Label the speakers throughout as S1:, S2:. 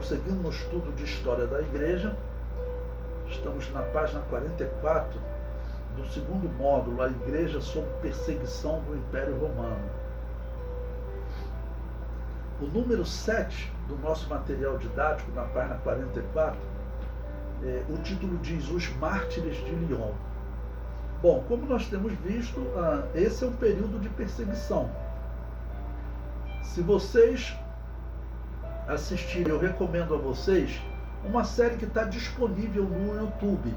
S1: prosseguindo no estudo de história da igreja, estamos na página 44 do segundo módulo, a igreja sob perseguição do Império Romano. O número 7 do nosso material didático, na página 44, o título diz Os Mártires de Lyon. Bom, como nós temos visto, esse é um período de perseguição. Se vocês assistirem, eu recomendo a vocês uma série que está disponível no YouTube.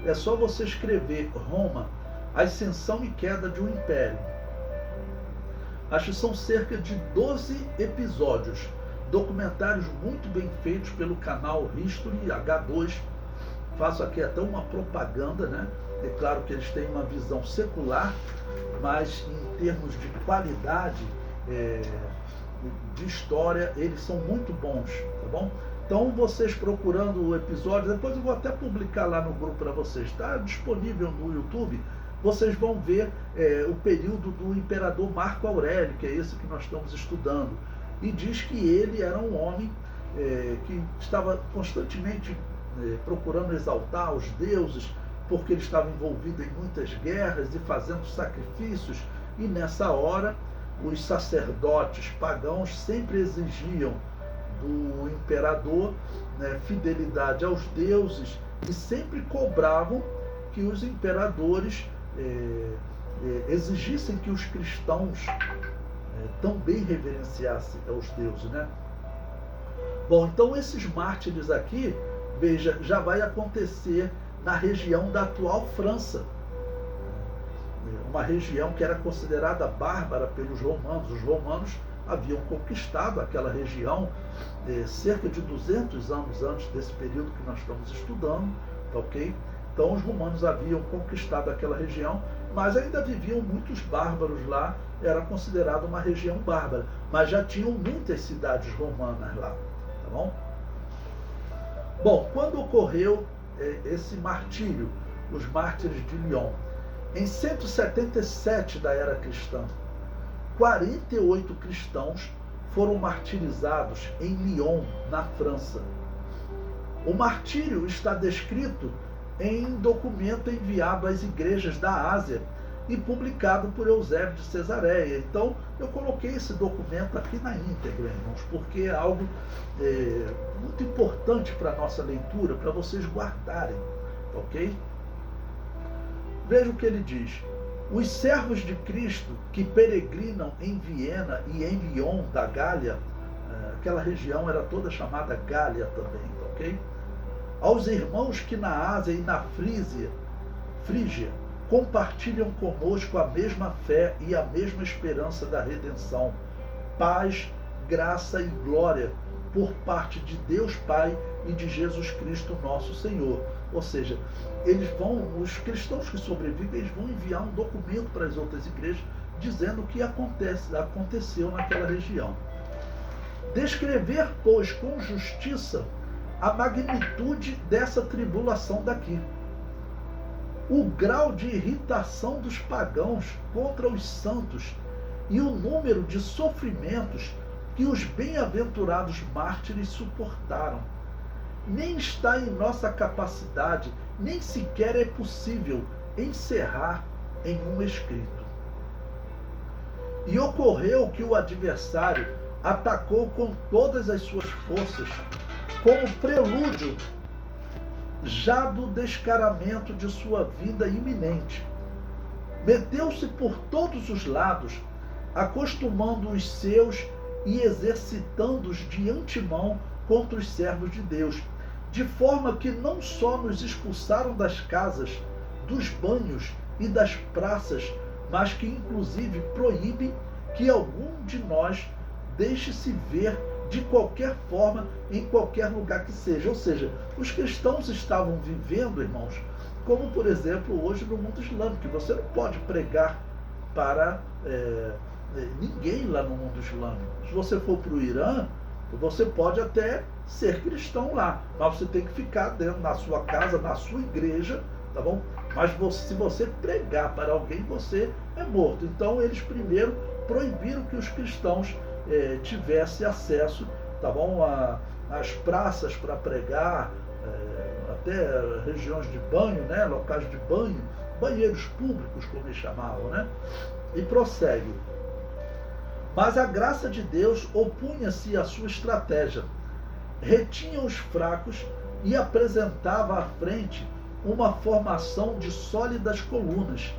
S1: É só você escrever Roma, Ascensão e Queda de um Império. Acho que são cerca de 12 episódios, documentários muito bem feitos pelo canal History H2. Faço aqui até uma propaganda, né? É claro que eles têm uma visão secular, mas em termos de qualidade de história, eles são muito bons, tá bom? Então, vocês procurando o episódio, depois eu vou até publicar lá no grupo para vocês, está disponível no YouTube, vocês vão ver o período do imperador Marco Aurélio, que é esse que nós estamos estudando, e diz que ele era um homem que estava constantemente procurando exaltar os deuses, porque ele estava envolvido em muitas guerras e fazendo sacrifícios, e nessa hora os sacerdotes pagãos sempre exigiam do imperador, né, fidelidade aos deuses, e sempre cobravam que os imperadores exigissem que os cristãos também reverenciassem aos deuses, né? Bom, então esses mártires aqui, veja, já vai acontecer na região da atual França, uma região que era considerada bárbara pelos romanos. Os romanos haviam conquistado aquela região cerca de 200 anos antes desse período que nós estamos estudando, tá ok? Então os romanos haviam conquistado aquela região, mas ainda viviam muitos bárbaros lá, era considerada uma região bárbara, mas já tinham muitas cidades romanas lá, tá bom? Bom, quando ocorreu esse martírio, os mártires de Lyon? Em 177 da era cristã, 48 cristãos foram martirizados em Lyon, na França. O martírio está descrito em documento enviado às igrejas da Ásia e publicado por Eusébio de Cesareia. Então, eu coloquei esse documento aqui na íntegra, irmãos, porque é algo muito importante para a nossa leitura, para vocês guardarem, ok? Veja o que ele diz. Os servos de Cristo que peregrinam em Viena e em Lyon da Gália, aquela região era toda chamada Gália também, ok? Aos irmãos que na Ásia e na Frígia compartilham conosco a mesma fé e a mesma esperança da redenção, paz, graça e glória por parte de Deus Pai e de Jesus Cristo nosso Senhor. Ou seja, os cristãos que sobrevivem, eles vão enviar um documento para as outras igrejas dizendo o que aconteceu naquela região. Descrever, pois, com justiça a magnitude dessa tribulação daqui, o grau de irritação dos pagãos contra os santos e o número de sofrimentos que os bem-aventurados mártires suportaram. Nem está em nossa capacidade, nem sequer é possível encerrar em um escrito. E ocorreu que o adversário atacou com todas as suas forças, como prelúdio já do descaramento de sua vinda iminente. Meteu-se por todos os lados, acostumando os seus e exercitando-os de antemão contra os servos de Deus, de forma que não só nos expulsaram das casas, dos banhos e das praças, mas que inclusive proíbem que algum de nós deixe-se ver de qualquer forma, em qualquer lugar que seja. Ou seja, os cristãos estavam vivendo, irmãos, como por exemplo hoje no mundo islâmico, você não pode pregar para ninguém lá no mundo islâmico. Se você for para o Irã, você pode até ser cristão lá, mas você tem que ficar dentro da sua casa, na sua igreja, tá bom? Mas se você pregar para alguém, você é morto. Então eles primeiro proibiram que os cristãos tivessem acesso, tá bom, nas praças para pregar, até regiões de banho, né, locais de banho, banheiros públicos, como eles chamavam, né? E prossegue. Mas a graça de Deus opunha-se à sua estratégia, retinha os fracos e apresentava à frente uma formação de sólidas colunas,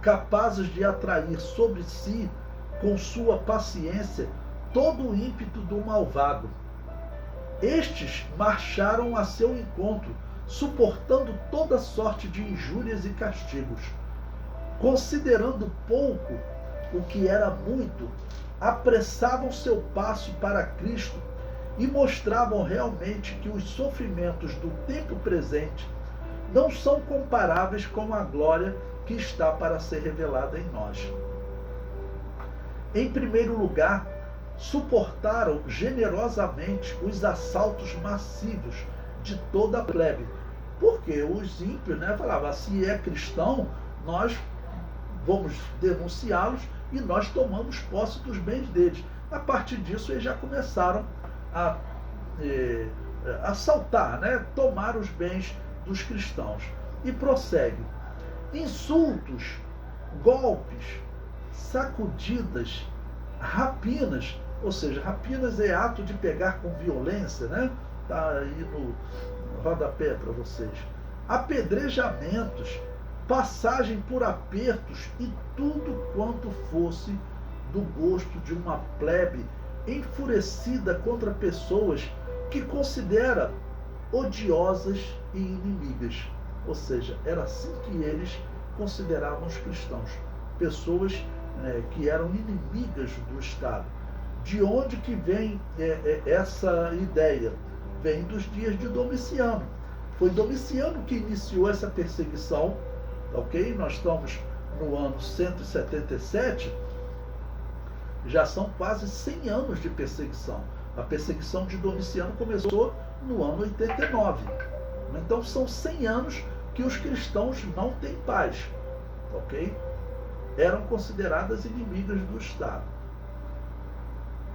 S1: capazes de atrair sobre si, com sua paciência, todo o ímpeto do malvado. Estes marcharam a seu encontro, suportando toda sorte de injúrias e castigos. Considerando pouco o que era muito, apressavam seu passo para Cristo e mostravam realmente que os sofrimentos do tempo presente não são comparáveis com a glória que está para ser revelada em nós. Em primeiro lugar, suportaram generosamente os assaltos massivos de toda a plebe. Porque os ímpios, né, falavam, se é cristão, nós vamos denunciá-los e nós tomamos posse dos bens deles. A partir disso, eles já começaram a assaltar, né, tomar os bens dos cristãos. E prossegue. Insultos, golpes, sacudidas, rapinas, ou seja, rapinas é ato de pegar com violência, né? Está aí no rodapé para vocês. Apedrejamentos, passagem por apertos e tudo quanto fosse do gosto de uma plebe enfurecida contra pessoas que considera odiosas e inimigas. Ou seja, era assim que eles consideravam os cristãos. Pessoas que eram inimigas do Estado. De onde que vem essa ideia? Vem dos dias de Domiciano. Foi Domiciano que iniciou essa perseguição, ok? Nós estamos no ano 177, já são quase 100 anos de perseguição. A perseguição de Domiciano começou no ano 89. Então são 100 anos que os cristãos não têm paz, ok? Eram consideradas inimigas do Estado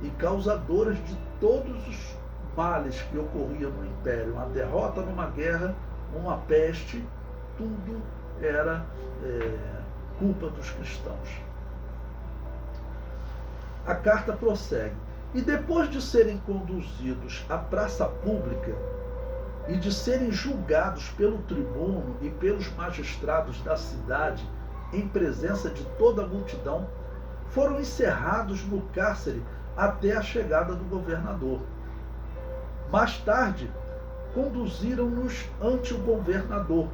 S1: e causadoras de todos os males que ocorriam no Império. Uma derrota numa guerra, uma peste, tudo era culpa dos cristãos. A carta prossegue. E depois de serem conduzidos à praça pública e de serem julgados pelo tribuno e pelos magistrados da cidade em presença de toda a multidão, foram encerrados no cárcere até a chegada do governador. Mais tarde, conduziram-nos ante o governador,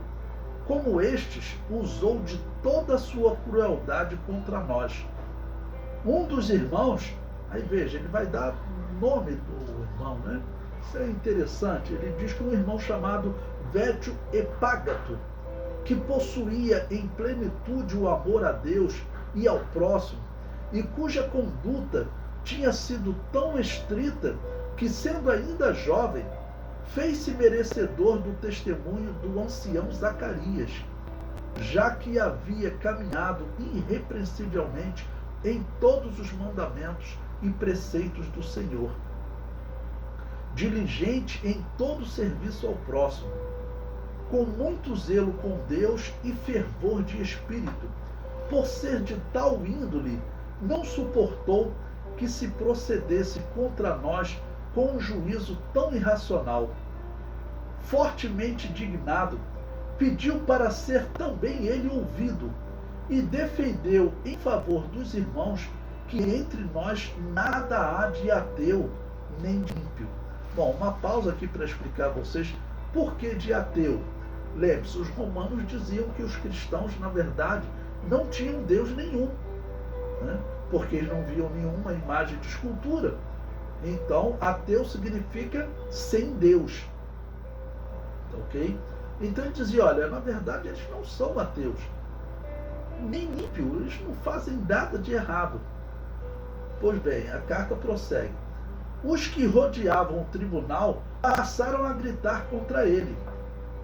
S1: como estes usou de toda a sua crueldade contra nós. Um dos irmãos, aí veja, ele vai dar o nome do irmão, né? Isso é interessante. Ele diz que um irmão chamado Vétio Epágato, que possuía em plenitude o amor a Deus e ao próximo, e cuja conduta tinha sido tão estrita que, sendo ainda jovem, fez-se merecedor do testemunho do ancião Zacarias, já que havia caminhado irrepreensivelmente em todos os mandamentos e preceitos do Senhor, diligente em todo serviço ao próximo, com muito zelo com Deus e fervor de espírito. Por ser de tal índole, não suportou que se procedesse contra nós com um juízo tão irracional. Fortemente indignado, pediu para ser também ele ouvido e defendeu em favor dos irmãos que entre nós nada há de ateu nem de ímpio. Bom, uma pausa aqui para explicar a vocês por que de ateu. Lembre-se, os romanos diziam que os cristãos, na verdade, não tinham Deus nenhum, né? Porque eles não viam nenhuma imagem de escultura. Então, ateu significa sem Deus. Ok? Então ele dizia, olha, na verdade eles não são ateus, nem ímpios, eles não fazem nada de errado. Pois bem, a carta prossegue. Os que rodeavam o tribunal passaram a gritar contra ele,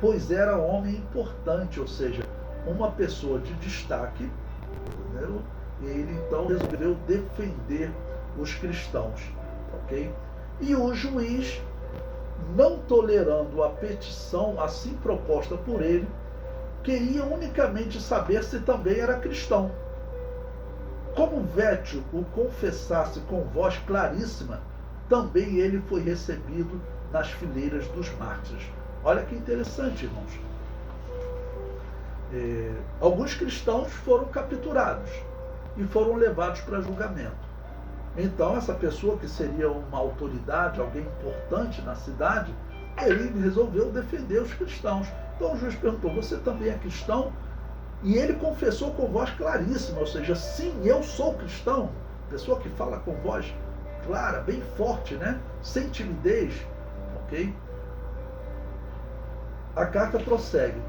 S1: pois era homem importante, ou seja, uma pessoa de destaque, entendeu? E ele então resolveu defender os cristãos, ok? E o juiz não tolerando a petição assim proposta por ele, queria unicamente saber se também era cristão. Como Vetio o confessasse com voz claríssima, também ele foi recebido nas fileiras dos mártires. Olha que interessante, irmãos. Alguns cristãos foram capturados e foram levados para julgamento. Então, essa pessoa que seria uma autoridade, alguém importante na cidade, ele resolveu defender os cristãos. Então o juiz perguntou: você também é cristão? E ele confessou com voz claríssima, ou seja, sim, eu sou cristão. Pessoa que fala com voz clara, bem forte, né? Sem timidez, ok? A carta prossegue.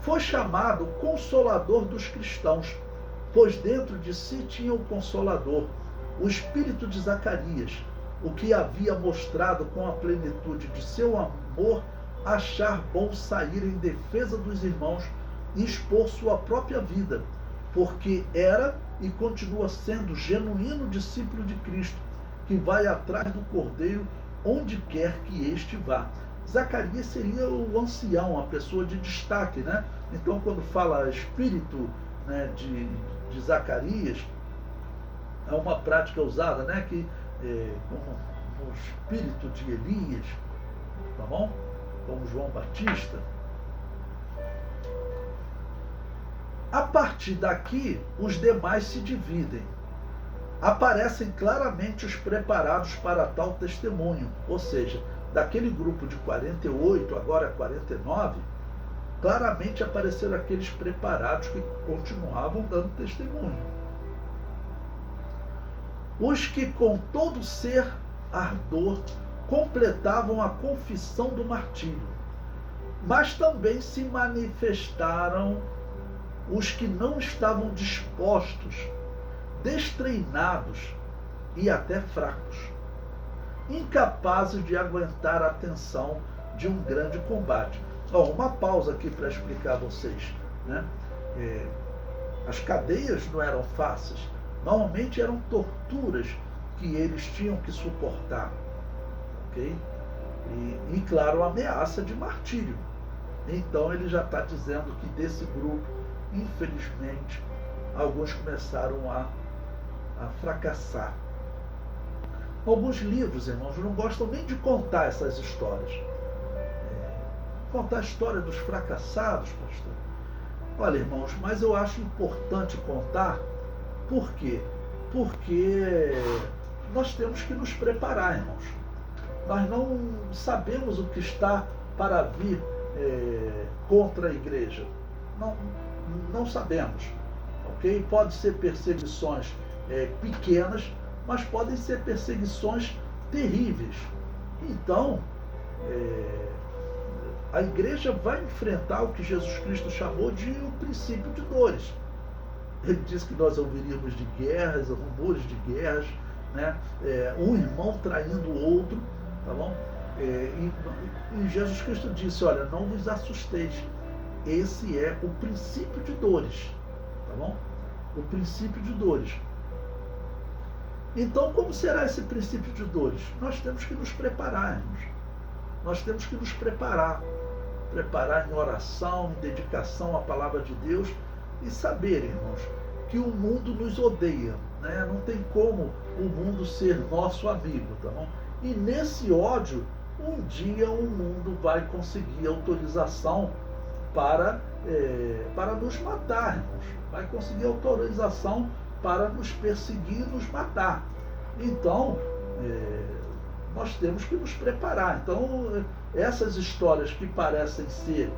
S1: Foi chamado Consolador dos cristãos, pois dentro de si tinha o Consolador, o espírito de Zacarias, o que havia mostrado com a plenitude de seu amor achar bom sair em defesa dos irmãos e expor sua própria vida, porque era e continua sendo genuíno discípulo de Cristo, que vai atrás do Cordeiro onde quer que este vá. Zacarias seria o ancião, a pessoa de destaque, né? Então, quando fala espírito, né, de Zacarias, é uma prática usada, né, que como o espírito de Elias, tá bom? Como João Batista. A partir daqui, os demais se dividem. Aparecem claramente os preparados para tal testemunho, ou seja, daquele grupo de 48, agora 49, claramente apareceram aqueles preparados que continuavam dando testemunho. Os que com todo ser ardor completavam a confissão do martírio, mas também se manifestaram os que não estavam dispostos, destreinados e até fracos, incapazes de aguentar a tensão de um grande combate. Uma pausa aqui para explicar a vocês, né? As cadeias não eram fáceis, normalmente eram torturas que eles tinham que suportar, ok? E claro, a ameaça de martírio. Então ele já está dizendo que desse grupo, infelizmente, alguns começaram a fracassar. Alguns livros, irmãos, não gostam nem de contar essas histórias. Contar a história dos fracassados, pastor. Olha, irmãos, mas eu acho importante contar. Por quê? Porque nós temos que nos preparar, irmãos. Nós não sabemos o que está para vir contra a igreja. Não sabemos. Ok? Pode ser perseguições pequenas, mas podem ser perseguições terríveis. Então, a igreja vai enfrentar o que Jesus Cristo chamou de o princípio de dores. Ele disse que nós ouviríamos de guerras, rumores de guerras, né? Um irmão traindo o outro, tá bom? E Jesus Cristo disse: olha, não vos assusteis. Esse é o princípio de dores, tá bom? O princípio de dores. Então, como será esse princípio de dores? Nós temos que nos preparar, irmãos. Nós temos que nos preparar em oração, em dedicação à palavra de Deus e saber, irmãos, que o mundo nos odeia, né? Não tem como o mundo ser nosso amigo, tá bom? E nesse ódio, um dia o mundo vai conseguir autorização para nos matar, irmãos. Vai conseguir autorização para nos perseguir e nos matar. Então, nós temos que nos preparar. Então, essas histórias que parecem ser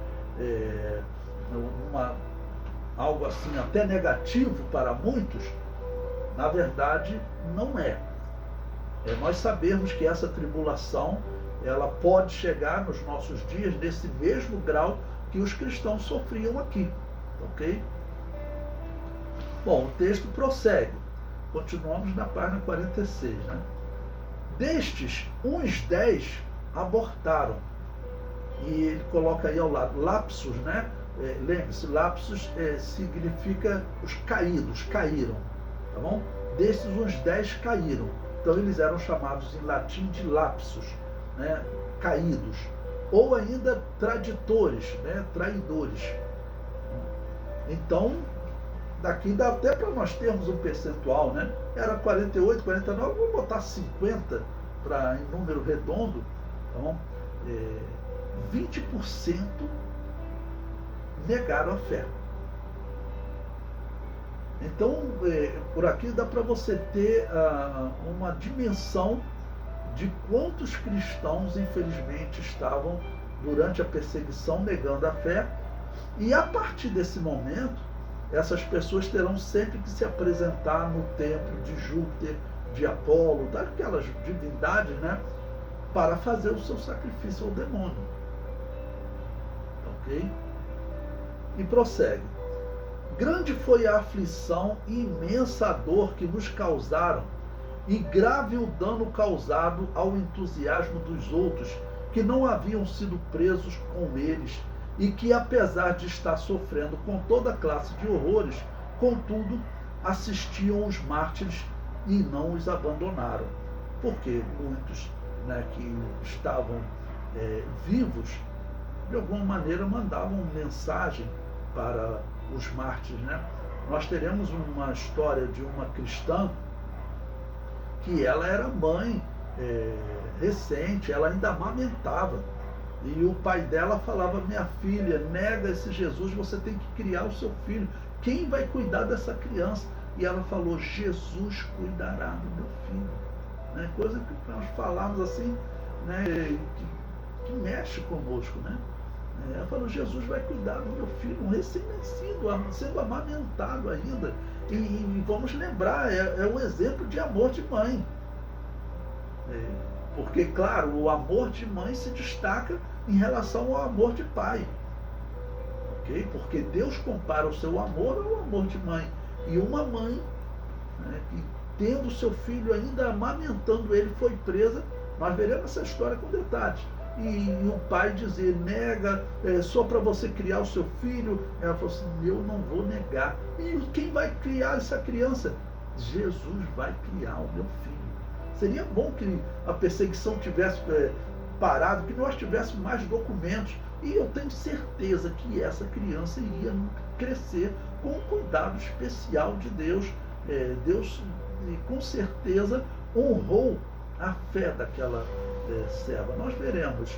S1: algo assim até negativo para muitos, na verdade não é. Nós sabemos que essa tribulação ela pode chegar nos nossos dias nesse mesmo grau que os cristãos sofriam aqui, ok? Bom, o texto prossegue. Continuamos na página 46, né? Destes, uns 10 abortaram. E ele coloca aí ao lado, lapsus, né? Lembre-se, lapsus significa os caídos, caíram, tá bom? Destes, uns 10 caíram. Então eles eram chamados em latim de lapsus. né, caídos, ou ainda traditores, né, traidores. Então, daqui dá até para nós termos um percentual, né? Era 48, 49, vou botar 50 em número redondo. Então, 20% negaram a fé. Então, por aqui dá para você ter uma dimensão de quantos cristãos, infelizmente, estavam durante a perseguição negando a fé. E a partir desse momento, essas pessoas terão sempre que se apresentar no templo de Júpiter, de Apolo, daquelas divindades, né, para fazer o seu sacrifício ao demônio. Ok? E prossegue. Grande foi a aflição e imensa a dor que nos causaram, e grave o dano causado ao entusiasmo dos outros, que não haviam sido presos com eles, e que, apesar de estar sofrendo com toda classe de horrores, contudo, assistiam os mártires e não os abandonaram. Porque muitos, né, que estavam vivos, de alguma maneira mandavam mensagem para os mártires, né? Nós teremos uma história de uma cristã que ela era mãe recente, ela ainda amamentava. E o pai dela falava: minha filha, nega esse Jesus, você tem que criar o seu filho. Quem vai cuidar dessa criança? E ela falou: Jesus cuidará do meu filho. Né? Coisa que nós falamos assim, né, que mexe conosco, né? Ela falou: Jesus vai cuidar do meu filho, um recém-nascido, sendo amamentado ainda. E vamos lembrar, é um exemplo de amor de mãe. Porque, claro, o amor de mãe se destaca em relação ao amor de pai. Ok? Porque Deus compara o seu amor ao amor de mãe. E uma mãe, né, que tendo seu filho ainda amamentando ele, foi presa. Nós veremos essa história com detalhes. E o pai dizer: nega, só para você criar o seu filho. Ela falou assim: eu não vou negar. E quem vai criar essa criança? Jesus vai criar o meu filho. Seria bom que a perseguição tivesse parado, que nós tivéssemos mais documentos. E eu tenho certeza que essa criança iria crescer com um cuidado especial de Deus. Deus, com certeza, honrou a fé daquela serva. Nós veremos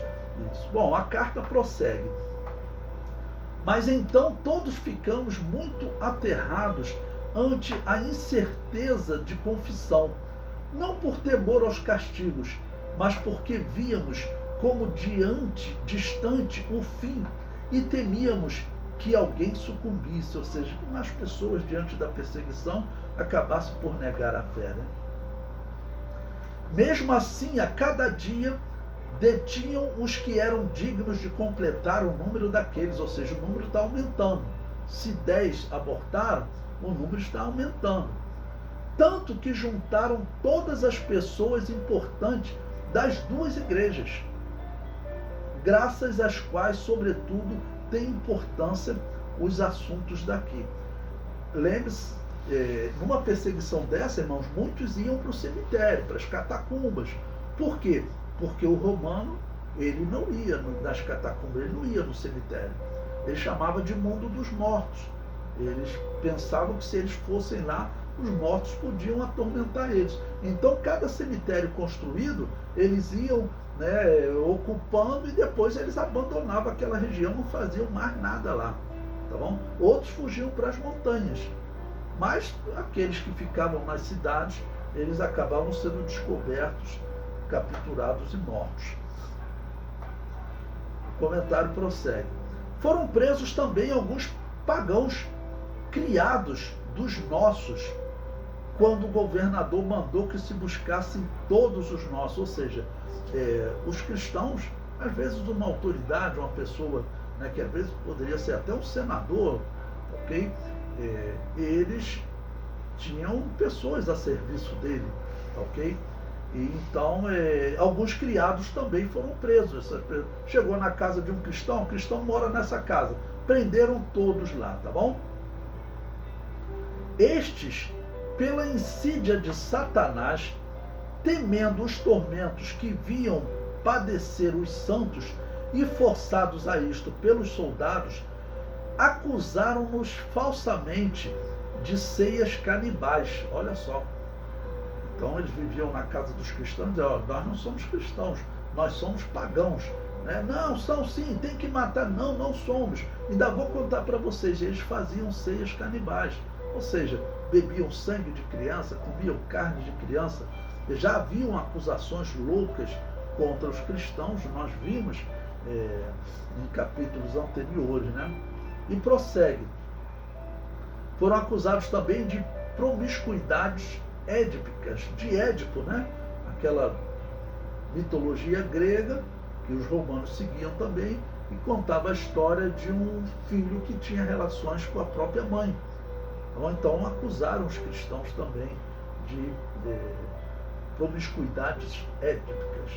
S1: isso. Bom, a carta prossegue. Mas então todos ficamos muito aterrados ante a incerteza de confissão, não por temor aos castigos, mas porque víamos como distante o fim e temíamos que alguém sucumbisse, ou seja, que as pessoas diante da perseguição acabassem por negar a fé. Né? Mesmo assim, a cada dia detinham os que eram dignos de completar o número daqueles, ou seja, o número está aumentando. Se 10 abortaram, o número está aumentando. Tanto que juntaram todas as pessoas importantes das duas igrejas, graças às quais, sobretudo, tem importância os assuntos daqui. Lembre-se, numa perseguição dessa, irmãos, muitos iam para o cemitério, para as catacumbas. Por quê? Porque o romano, ele não ia nas catacumbas, ele não ia no cemitério. Ele chamava de mundo dos mortos. Eles pensavam que se eles fossem lá, os mortos podiam atormentar eles. Então, cada cemitério construído, eles iam, né, ocupando, e depois eles abandonavam aquela região, não faziam mais nada lá. Tá bom? Outros fugiam para as montanhas. Mas aqueles que ficavam nas cidades, eles acabavam sendo descobertos, capturados e mortos. O comentário prossegue. Foram presos também alguns pagãos criados dos nossos, quando o governador mandou que se buscassem todos os nossos, ou seja, os cristãos, às vezes uma autoridade, uma pessoa, né, que às vezes poderia ser até um senador, ok? Eles tinham pessoas a serviço dele, ok? E então, alguns criados também foram presos. Chegou na casa de um cristão, o cristão mora nessa casa, prenderam todos lá, tá bom? Estes, pela insídia de Satanás, temendo os tormentos que viam padecer os santos e forçados a isto pelos soldados, acusaram-nos falsamente de ceias canibais. Olha só. Então eles viviam na casa dos cristãos e diziam, nós não somos cristãos, nós somos pagãos. Né? Não, são sim, tem que matar. Não, não somos. Ainda vou contar para vocês, eles faziam ceias canibais. Ou seja, bebiam sangue de criança, comiam carne de criança. Já haviam acusações loucas contra os cristãos, nós vimos em capítulos anteriores, né? E prossegue. Foram acusados também de promiscuidades édipicas, de Édipo, né? Aquela mitologia grega que os romanos seguiam também e contava a história de um filho que tinha relações com a própria mãe. Então acusaram os cristãos também de promiscuidades édipicas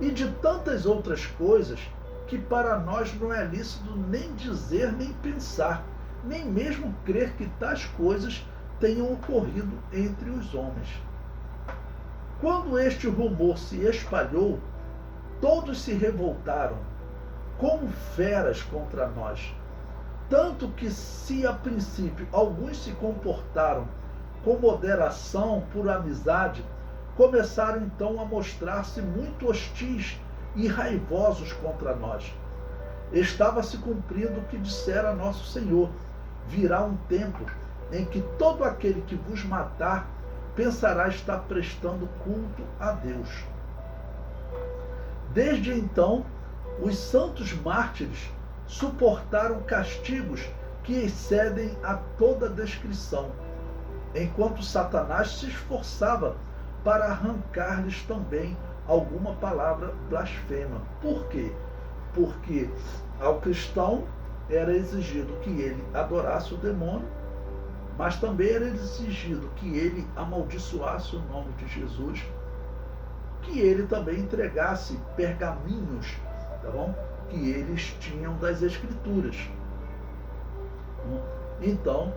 S1: e de tantas outras coisas que para nós não é lícito nem dizer nem pensar, nem mesmo crer que tais coisas tenham ocorrido entre os homens. Quando este rumor se espalhou, todos se revoltaram como feras contra nós, tanto que se a princípio alguns se comportaram com moderação por amizade, começaram então a mostrar-se muito hostis e raivosos contra nós. Estava se cumprindo o que dissera nosso Senhor: virá um tempo em que todo aquele que vos matar pensará estar prestando culto a Deus. Desde então, os santos mártires suportaram castigos que excedem a toda descrição, enquanto Satanás se esforçava para arrancar-lhes também alguma palavra blasfema. Por quê? Porque ao cristão era exigido que ele adorasse o demônio, mas também era exigido que ele amaldiçoasse o nome de Jesus, que ele também entregasse pergaminhos, tá bom? Que eles tinham das Escrituras. Então,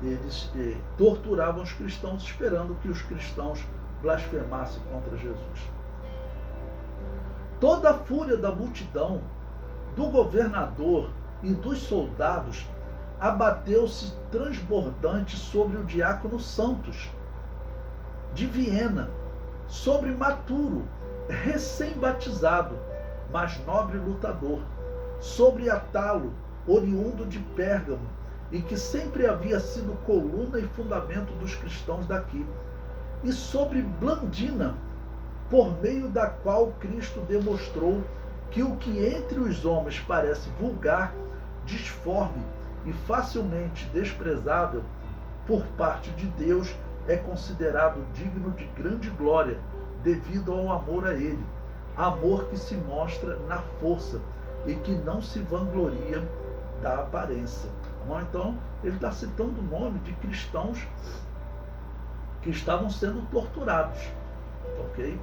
S1: eles torturavam os cristãos esperando que os cristãos blasfemassem contra Jesus. Toda a fúria da multidão, do governador e dos soldados abateu-se transbordante sobre o diácono Santos de Viena, sobre Maturo, recém-batizado, mas nobre lutador, sobre Atalo, oriundo de Pérgamo, e que sempre havia sido coluna e fundamento dos cristãos daqui, e sobre Blandina, por meio da qual Cristo demonstrou que o que entre os homens parece vulgar, disforme e facilmente desprezável, por parte de Deus é considerado digno de grande glória, devido ao amor a Ele, amor que se mostra na força e que não se vangloria da aparência. Então, ele está citando o nome de cristãos que estavam sendo torturados. Ok?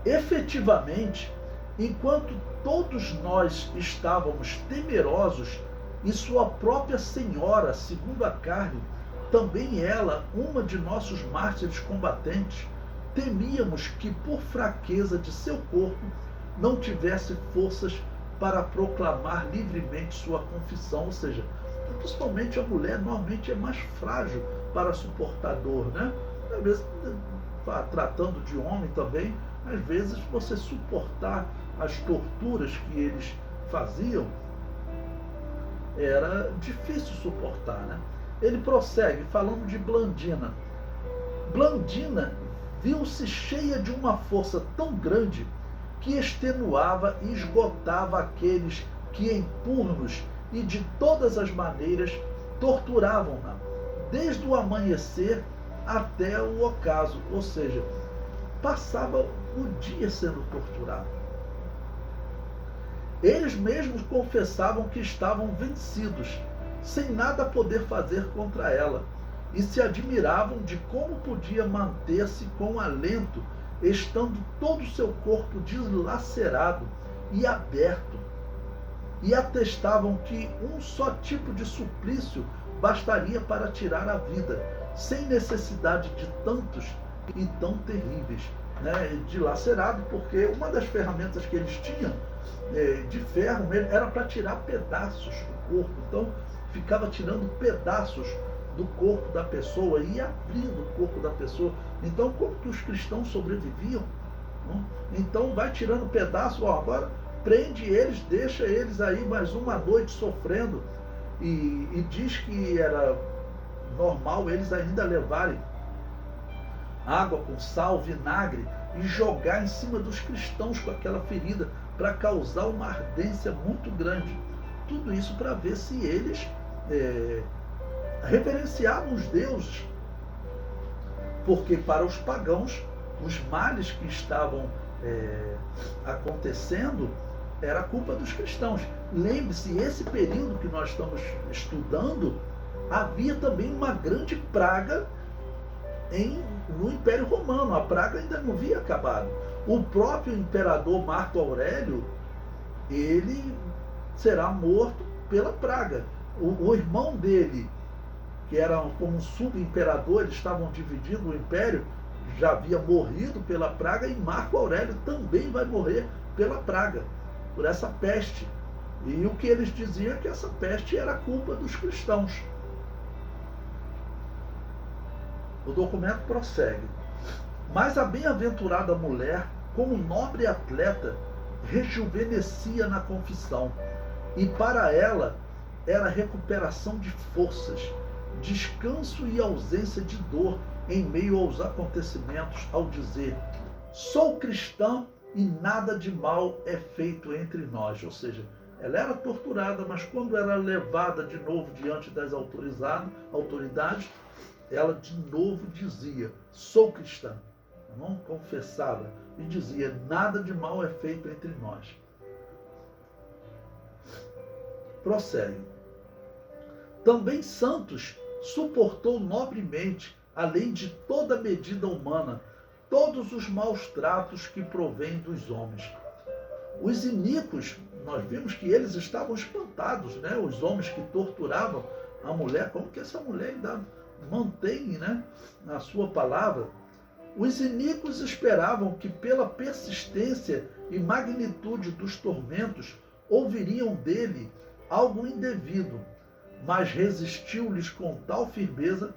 S1: Efetivamente, enquanto todos nós estávamos temerosos, e sua própria senhora, segundo a carne, também ela, uma de nossos mártires combatentes, temíamos que por fraqueza de seu corpo não tivesse forças para proclamar livremente sua confissão. Ou seja, principalmente a mulher normalmente é mais frágil para suportar dor, né? Às vezes, tratando de homem também, às vezes você suportar as torturas que eles faziam era difícil suportar, né? Ele prossegue falando de Blandina. Blandina viu-se cheia de uma força tão grande que extenuava e esgotava aqueles que em turnos e de todas as maneiras torturavam-na, desde o amanhecer até o ocaso, ou seja, passava o dia sendo torturado. Eles mesmos confessavam que estavam vencidos, sem nada poder fazer contra ela, e se admiravam de como podia manter-se com alento, estando todo o seu corpo dilacerado e aberto, e atestavam que um só tipo de suplício bastaria para tirar a vida, sem necessidade de tantos e tão terríveis. né, dilacerado, porque uma das ferramentas que eles tinham de ferro era para tirar pedaços do corpo. Então ficava tirando pedaços do corpo da pessoa e abrindo o corpo da pessoa. Então como que os cristãos sobreviviam? Não? Então vai tirando pedaços, agora prende eles, deixa eles aí mais uma noite sofrendo, e diz que era normal eles ainda levarem água com sal, vinagre e jogar em cima dos cristãos com aquela ferida para causar uma ardência muito grande. Tudo isso para ver se eles reverenciavam os deuses, porque para os pagãos os males que estavam acontecendo era culpa dos cristãos. Lembre-se, esse período que nós estamos estudando, havia também uma grande praga no Império Romano. A praga ainda não havia acabado. O próprio imperador Marco Aurélio, ele será morto pela praga. O irmão dele, que era como um subimperador, eles estavam dividindo o império, já havia morrido pela praga, e Marco Aurélio também vai morrer pela praga, por essa peste. E o que eles diziam é que essa peste era culpa dos cristãos. O documento prossegue. Mas a bem-aventurada mulher, como nobre atleta, rejuvenescia na confissão, e para ela era recuperação de forças, descanso e ausência de dor em meio aos acontecimentos, ao dizer: sou cristã e nada de mal é feito entre nós. Ou seja, ela era torturada, mas quando era levada de novo diante das autoridades, ela de novo dizia: sou cristã. Não confessava e dizia: nada de mal é feito entre nós. Prossegue. Também Santos suportou nobremente, além de toda medida humana, todos os maus tratos que provêm dos homens. Os iníquos, nós vimos que eles estavam espantados, né? Os homens que torturavam a mulher, como que essa mulher ainda mantém, né, a sua palavra? Os iníquos esperavam que pela persistência e magnitude dos tormentos ouviriam dele algo indevido, mas resistiu-lhes com tal firmeza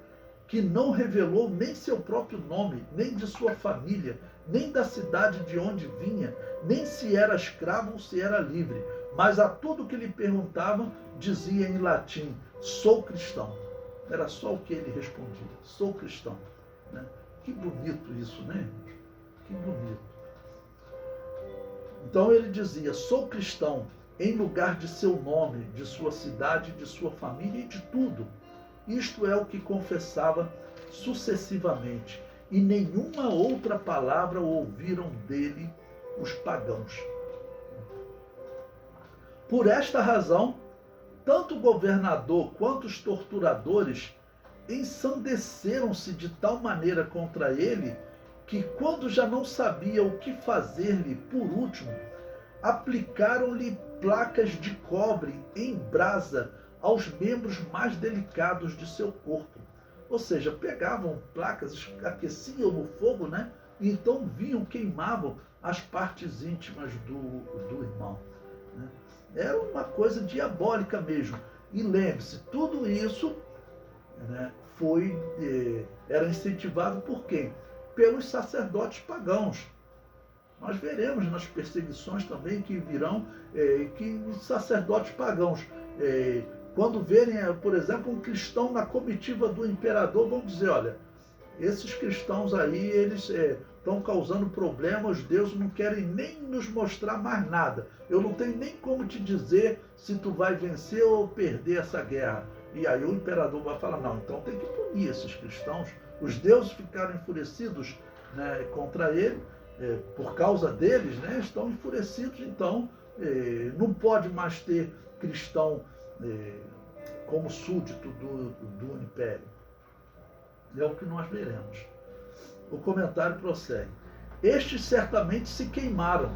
S1: que não revelou nem seu próprio nome, nem de sua família, nem da cidade de onde vinha, nem se era escravo ou se era livre, mas a tudo que lhe perguntavam dizia em latim: sou cristão. Era só o que ele respondia: sou cristão. Né? Que bonito isso, né, irmãos? Que bonito. Então ele dizia: sou cristão, em lugar de seu nome, de sua cidade, de sua família e de tudo. Isto é o que confessava sucessivamente, e nenhuma outra palavra ouviram dele os pagãos. Por esta razão, tanto o governador quanto os torturadores ensandeceram-se de tal maneira contra ele que, quando já não sabia o que fazer-lhe por último, aplicaram-lhe placas de cobre em brasa aos membros mais delicados de seu corpo. Ou seja, pegavam placas, aqueciam no fogo, né? E então vinham, queimavam as partes íntimas do irmão. Né? Era uma coisa diabólica mesmo. E lembre-se, tudo isso, né, era incentivado por quem? Pelos sacerdotes pagãos. Nós veremos nas perseguições também que virão, que sacerdotes pagãos, quando verem, por exemplo, um cristão na comitiva do imperador, vão dizer: olha, esses cristãos aí, eles estão causando problemas, os deuses não querem nem nos mostrar mais nada. Eu não tenho nem como te dizer se tu vai vencer ou perder essa guerra. E aí o imperador vai falar: não, então tem que punir esses cristãos. Os deuses ficaram enfurecidos, né, contra ele, por causa deles, né, estão enfurecidos, então não pode mais ter cristão como súdito do império. É o que nós veremos. O comentário prossegue. Estes certamente se queimaram,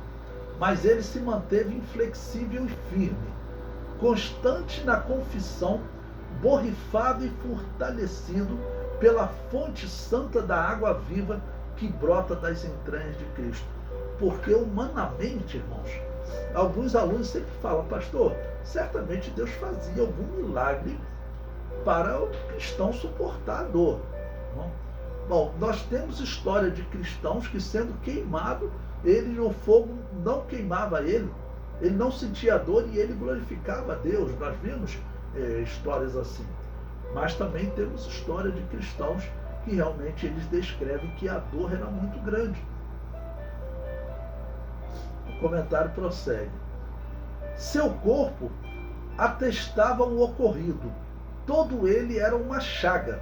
S1: mas ele se manteve inflexível e firme, constante na confissão, borrifado e fortalecido pela fonte santa da água viva que brota das entranhas de Cristo. Porque humanamente, irmãos, alguns alunos sempre falam, pastor, certamente Deus fazia algum milagre para o cristão suportar a dor. Bom, nós temos história de cristãos que, sendo queimado, o fogo não queimava ele não sentia dor e ele glorificava a Deus. Nós vimos histórias assim. Mas também temos história de cristãos que realmente eles descrevem que a dor era muito grande. O comentário prossegue. Seu corpo atestava o ocorrido. Todo ele era uma chaga,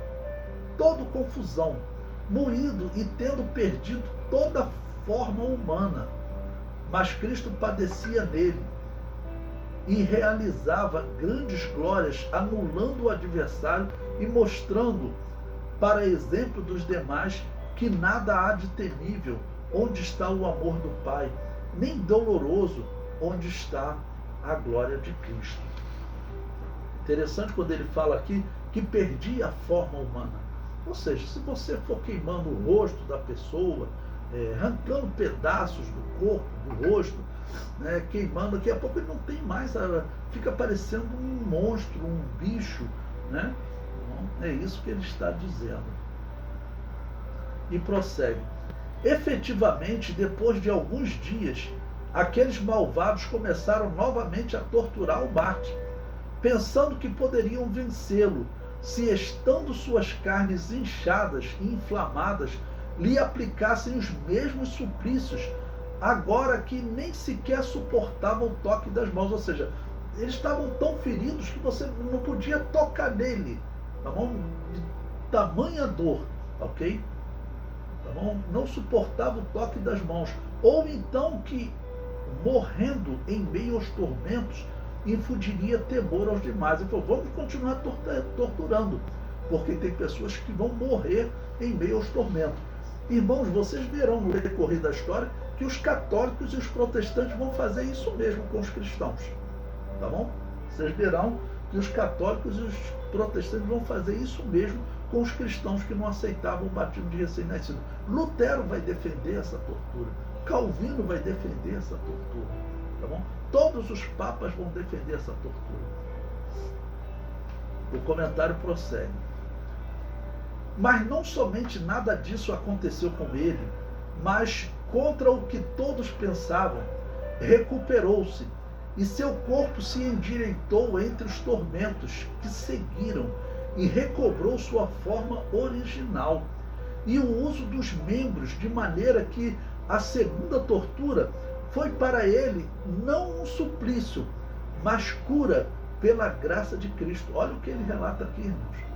S1: todo confusão, moído e tendo perdido toda forma humana. Mas Cristo padecia nele e realizava grandes glórias, anulando o adversário e mostrando, para exemplo dos demais, que nada há de temível onde está o amor do Pai, nem doloroso onde está a glória de Cristo. Interessante quando ele fala aqui que perdia a forma humana. Ou seja, se você for queimando o rosto da pessoa, arrancando pedaços do corpo, do rosto, queimando, daqui a pouco ele não tem mais, fica parecendo um monstro, um bicho, né? É isso que ele está dizendo. E prossegue. Efetivamente, depois de alguns dias, aqueles malvados começaram novamente a torturar o Marte, pensando que poderiam vencê-lo, se estando suas carnes inchadas e inflamadas, lhe aplicassem os mesmos suplícios, agora que nem sequer suportavam o toque das mãos. Ou seja, eles estavam tão feridos que você não podia tocar nele, tá bom? De tamanha dor, ok? Tá bom? Não suportava o toque das mãos. Ou então que, morrendo em meio aos tormentos, infundiria temor aos demais. Ele falou, vamos continuar torturando, porque tem pessoas que vão morrer em meio aos tormentos. Irmãos, vocês verão no decorrer da história que os católicos e os protestantes vão fazer isso mesmo com os cristãos. Tá bom? Vocês verão que os católicos e os protestantes vão fazer isso mesmo com os cristãos que não aceitavam o batismo de recém-nascido. Lutero vai defender essa tortura. Calvino vai defender essa tortura. Tá bom? Todos os papas vão defender essa tortura. O comentário prossegue. Mas não somente nada disso aconteceu com ele, mas contra o que todos pensavam, recuperou-se, e seu corpo se endireitou entre os tormentos que seguiram, e recobrou sua forma original, e o uso dos membros, de maneira que a segunda tortura foi para ele não um suplício, mas cura pela graça de Cristo. Olha o que ele relata aqui, irmãos.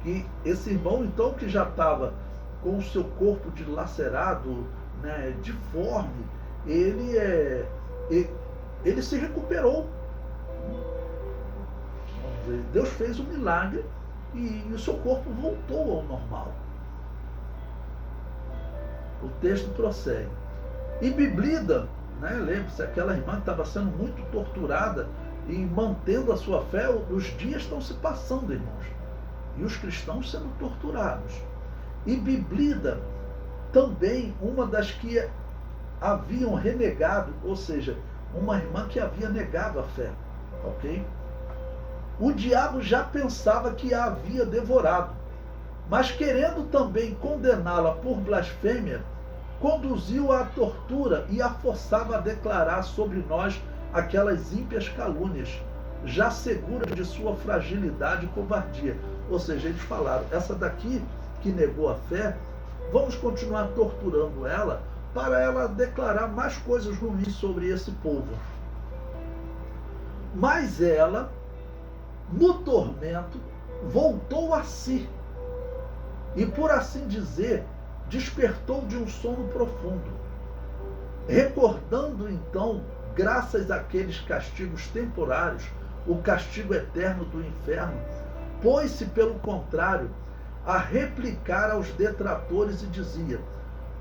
S1: Que esse irmão, então, que já estava com o seu corpo dilacerado, deforme, ele se recuperou. Deus fez um milagre e o seu corpo voltou ao normal. O texto prossegue. E Biblida, lembre-se, aquela irmã que estava sendo muito torturada e mantendo a sua fé, os dias estão se passando, irmãos. E os cristãos sendo torturados. E Biblida, também uma das que haviam renegado, ou seja, uma irmã que havia negado a fé. Ok? O diabo já pensava que a havia devorado, mas querendo também condená-la por blasfêmia, conduziu-a à tortura e a forçava a declarar sobre nós aquelas ímpias calúnias, já segura de sua fragilidade e covardia. Ou seja, eles falaram, essa daqui que negou a fé, vamos continuar torturando ela para ela declarar mais coisas ruins sobre esse povo. Mas ela, no tormento, voltou a si e, por assim dizer, despertou de um sono profundo, recordando então, graças àqueles castigos temporários, o castigo eterno do inferno, pôs-se, pelo contrário, a replicar aos detratores e dizia: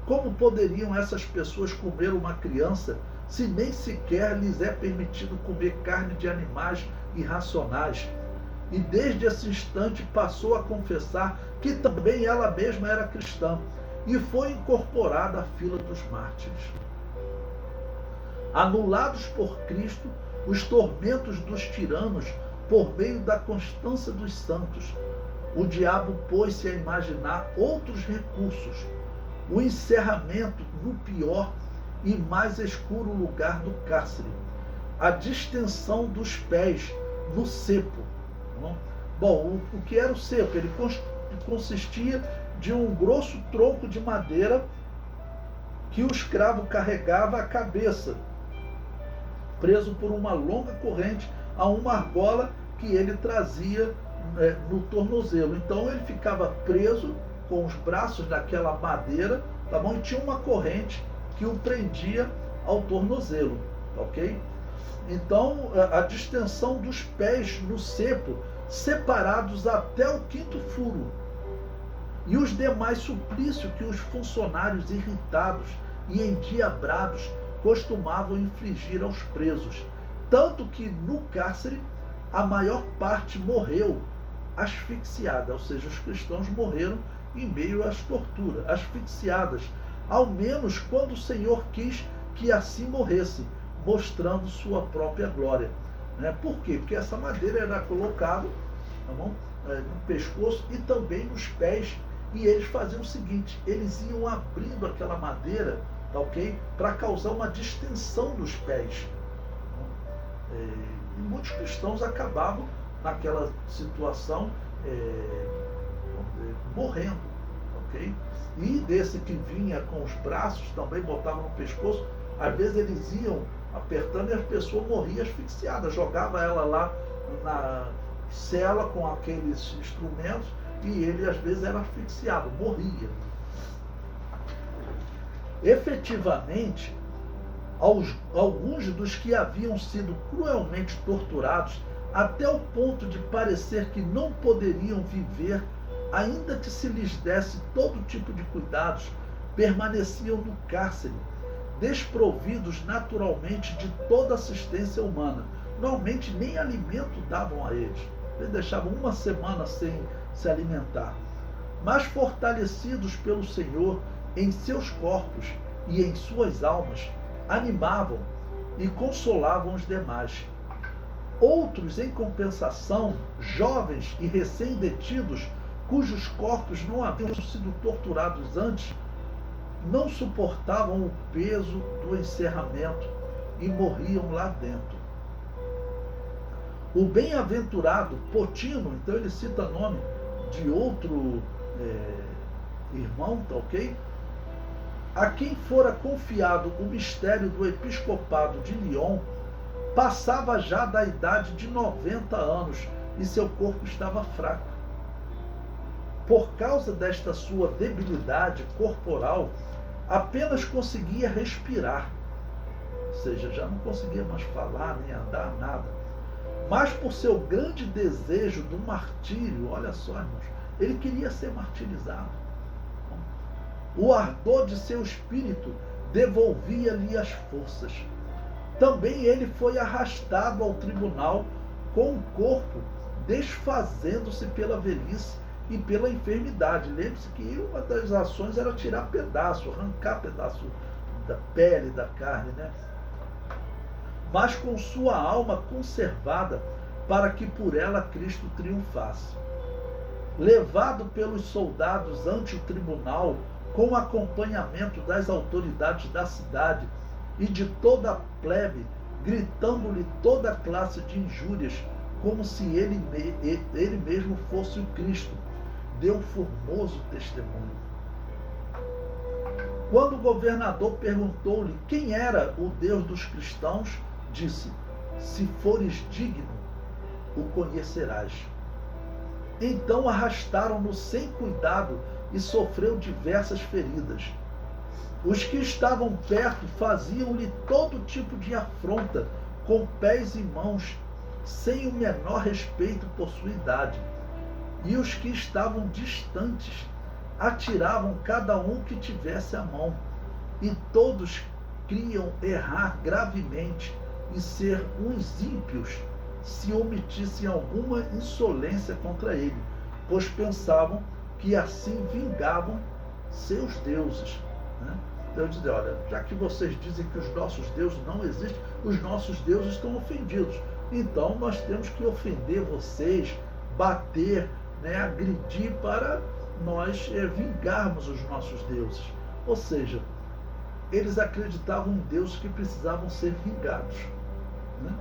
S1: como poderiam essas pessoas comer uma criança se nem sequer lhes é permitido comer carne de animais irracionais? E desde esse instante passou a confessar que também ela mesma era cristã e foi incorporado à fila dos mártires. Anulados por Cristo, os tormentos dos tiranos por meio da constância dos santos, o diabo pôs-se a imaginar outros recursos, o encerramento no pior e mais escuro lugar do cárcere, a distensão dos pés no cepo. Bom, o que era o cepo? Ele consistia de um grosso tronco de madeira que o escravo carregava à cabeça, preso por uma longa corrente a uma argola que ele trazia no tornozelo. Então ele ficava preso com os braços naquela madeira, tá bom? E tinha uma corrente que o prendia ao tornozelo, ok? Então a distensão dos pés no cepo, separados até o quinto furo, e os demais suplícios que os funcionários irritados e endiabrados costumavam infligir aos presos, tanto que no cárcere a maior parte morreu asfixiada, ou seja, os cristãos morreram em meio às torturas, asfixiadas, ao menos quando o Senhor quis que assim morresse, mostrando sua própria glória. Por quê? Porque essa madeira era colocada, tá bom? No pescoço e também nos pés, e eles faziam o seguinte, eles iam abrindo aquela madeira, tá ok? Para causar uma distensão dos pés. E muitos cristãos acabavam naquela situação morrendo, ok? E desse que vinha com os braços, também botavam no pescoço, às vezes eles iam apertando e a pessoa morria asfixiada, jogava ela lá na cela com aqueles instrumentos e ele às vezes era asfixiado, morria. Efetivamente, alguns dos que haviam sido cruelmente torturados até o ponto de parecer que não poderiam viver, ainda que se lhes desse todo tipo de cuidados, permaneciam no cárcere, desprovidos naturalmente de toda assistência humana. Normalmente nem alimento davam a eles. Eles deixavam uma semana sem se alimentar. Mas fortalecidos pelo Senhor em seus corpos e em suas almas, animavam e consolavam os demais. Outros, em compensação, jovens e recém-detidos, cujos corpos não haviam sido torturados antes, não suportavam o peso do encerramento e morriam lá dentro. O bem-aventurado Potino, então ele cita nome de outro irmão, tá ok? A quem fora confiado o mistério do episcopado de Lyon, passava já da idade de 90 anos e seu corpo estava fraco. Por causa desta sua debilidade corporal, apenas conseguia respirar, ou seja, já não conseguia mais falar, nem andar, nada. Mas por seu grande desejo do martírio, olha só, irmãos, ele queria ser martirizado. O ardor de seu espírito devolvia-lhe as forças. Também ele foi arrastado ao tribunal com o corpo desfazendo-se pela velhice e pela enfermidade. Lembre-se que uma das ações era tirar pedaço, arrancar pedaço da pele, da carne, né? Mas com sua alma conservada para que por ela Cristo triunfasse. Levado pelos soldados ante o tribunal, com acompanhamento das autoridades da cidade e de toda a plebe, gritando-lhe toda a classe de injúrias, como se ele mesmo fosse o Cristo, deu formoso testemunho. Quando o governador perguntou-lhe quem era o Deus dos cristãos, disse: se fores digno, o conhecerás. Então arrastaram-no sem cuidado e sofreu diversas feridas. Os que estavam perto faziam-lhe todo tipo de afronta, com pés e mãos, sem o menor respeito por sua idade. E os que estavam distantes atiravam cada um que tivesse a mão, e todos criam errar gravemente e ser uns ímpios se omitissem alguma insolência contra ele, pois pensavam que assim vingavam seus deuses. Né? Então eu dizia, olha, já que vocês dizem que os nossos deuses não existem, os nossos deuses estão ofendidos. Então nós temos que ofender vocês, bater, né, agredir para nós vingarmos os nossos deuses. Ou seja, eles acreditavam em deuses que precisavam ser vingados. Né?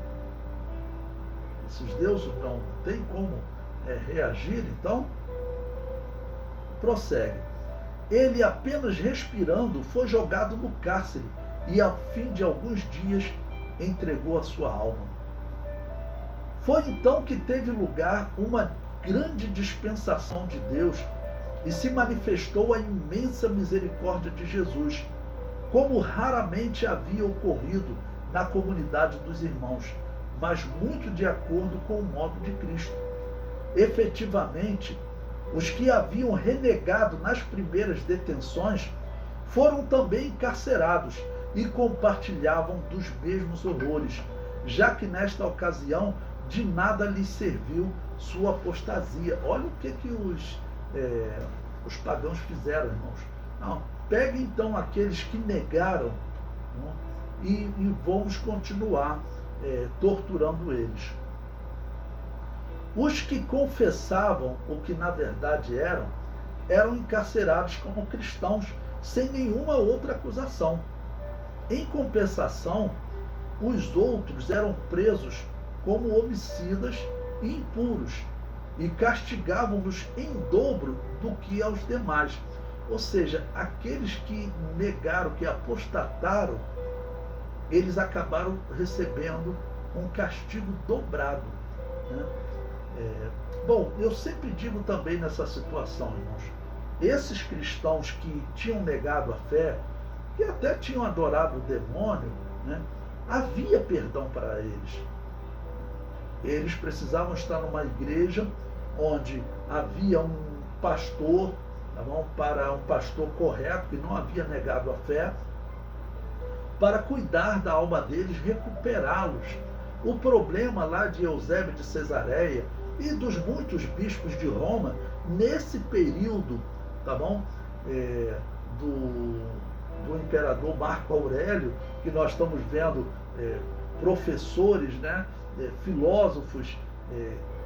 S1: Esses deuses não têm como reagir, então prossegue. Ele, apenas respirando, foi jogado no cárcere e, ao fim de alguns dias, entregou a sua alma. Foi então que teve lugar uma grande dispensação de Deus e se manifestou a imensa misericórdia de Jesus, como raramente havia ocorrido na comunidade dos irmãos, mas muito de acordo com o modo de Cristo. Efetivamente, os que haviam renegado nas primeiras detenções foram também encarcerados e compartilhavam dos mesmos horrores, já que nesta ocasião de nada lhes serviu sua apostasia. Olha o que os pagãos fizeram, irmãos. Não, pegue então aqueles que negaram, não, e vamos continuar torturando eles. Os que confessavam o que na verdade eram encarcerados como cristãos, sem nenhuma outra acusação. Em compensação, os outros eram presos como homicidas e impuros, e castigavam-nos em dobro do que aos demais. Ou seja, aqueles que negaram, que apostataram, eles acabaram recebendo um castigo dobrado. Né? Bom, eu sempre digo também nessa situação, irmãos, esses cristãos que tinham negado a fé, que até tinham adorado o demônio, né, havia perdão para eles. Eles precisavam estar numa igreja onde havia um pastor, tá bom? Para um pastor correto, que não havia negado a fé, para cuidar da alma deles, recuperá-los. O problema lá de Eusébio de Cesareia e dos muitos bispos de Roma, nesse período, tá bom? Do imperador Marco Aurélio, que nós estamos vendo professores, né? Filósofos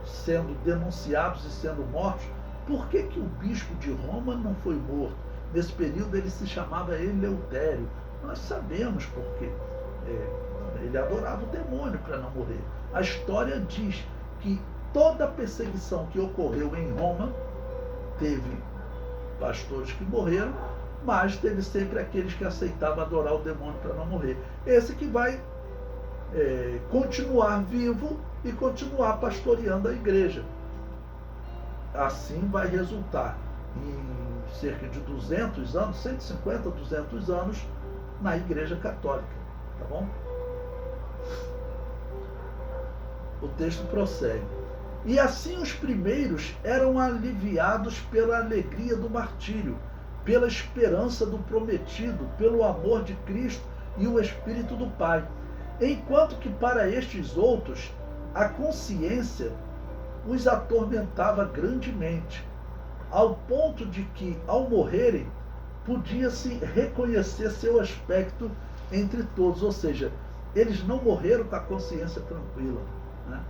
S1: sendo denunciados e sendo mortos. Por que o bispo de Roma não foi morto? Nesse período ele se chamava Eleutério. Nós sabemos por quê. Ele adorava o demônio para não morrer. A história diz que toda a perseguição que ocorreu em Roma, teve pastores que morreram, mas teve sempre aqueles que aceitavam adorar o demônio para não morrer. Esse que vai continuar vivo e continuar pastoreando a igreja. Assim vai resultar em cerca de 200 anos, 150, 200 anos, na Igreja Católica. Tá bom? O texto prossegue. E assim os primeiros eram aliviados pela alegria do martírio, pela esperança do prometido, pelo amor de Cristo e o Espírito do Pai. Enquanto que para estes outros, a consciência os atormentava grandemente, ao ponto de que, ao morrerem, podia-se reconhecer seu aspecto entre todos, ou seja, eles não morreram com a consciência tranquila. Né?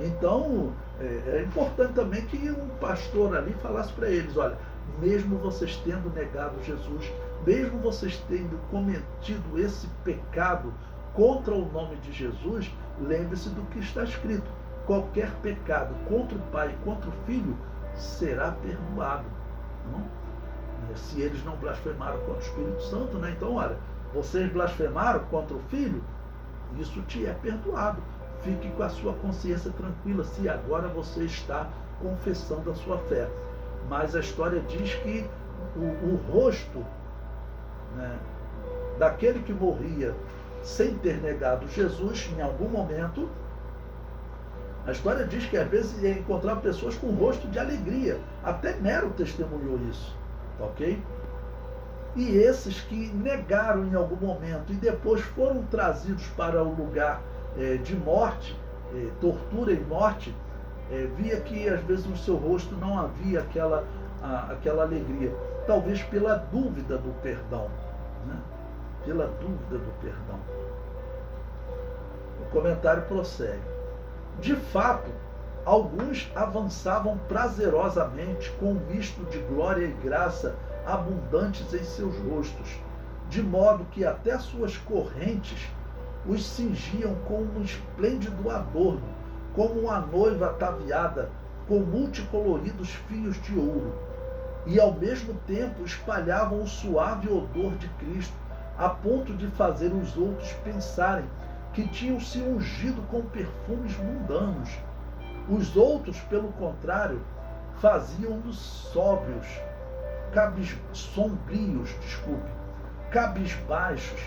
S1: Então, é importante também que um pastor ali falasse para eles, olha, mesmo vocês tendo negado Jesus, mesmo vocês tendo cometido esse pecado contra o nome de Jesus, lembre-se do que está escrito. Qualquer pecado contra o Pai e contra o Filho será perdoado. Não? Se eles não blasfemaram contra o Espírito Santo, né? Então, olha, vocês blasfemaram contra o Filho, isso te é perdoado. Fique com a sua consciência tranquila se agora você está confessando a sua fé. Mas a história diz que o rosto, né, daquele que morria sem ter negado Jesus, em algum momento, a história diz que às vezes encontrava pessoas com rosto de alegria. Até Nero testemunhou isso. Tá ok? E esses que negaram em algum momento e depois foram trazidos para o lugar de morte, tortura e morte, via que às vezes no seu rosto não havia aquela alegria. talvez pela dúvida do perdão, né? Pela dúvida do perdão. O comentário prossegue. De fato, alguns avançavam prazerosamente com um misto de glória e graça abundantes em seus rostos, de modo que até suas correntes os cingiam com um esplêndido adorno, como uma noiva ataviada com multicoloridos fios de ouro, e ao mesmo tempo espalhavam o suave odor de Cristo, a ponto de fazer os outros pensarem que tinham se ungido com perfumes mundanos. Os outros, pelo contrário, faziam-nos sóbrios, cabisbaixos,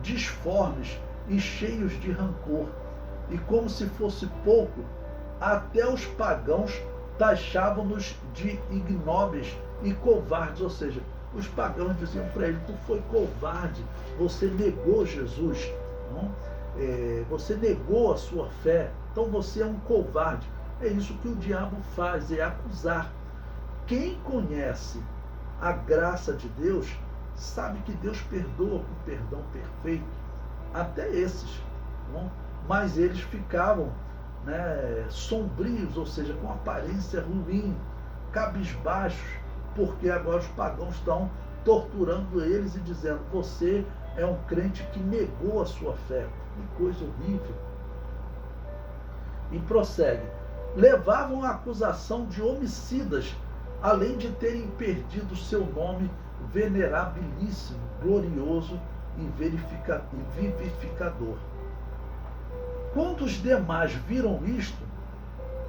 S1: disformes e cheios de rancor. E como se fosse pouco, até os pagãos taxavam-nos de ignóbeis e covardes, ou seja, os pagãos diziam para ele: tu foi covarde, você negou Jesus, não? Você negou a sua fé, então você é um covarde. É isso que o diabo faz, é acusar. Quem conhece a graça de Deus sabe que Deus perdoa com perdão perfeito, até esses, não? Mas eles ficavam, né, sombrios, ou seja, com aparência ruim, cabisbaixos, porque agora os pagãos estão torturando eles e dizendo: você é um crente que negou a sua fé. Que coisa horrível. E prossegue. Levavam a acusação de homicidas, além de terem perdido seu nome venerabilíssimo, glorioso e vivificador. Quando os demais viram isto,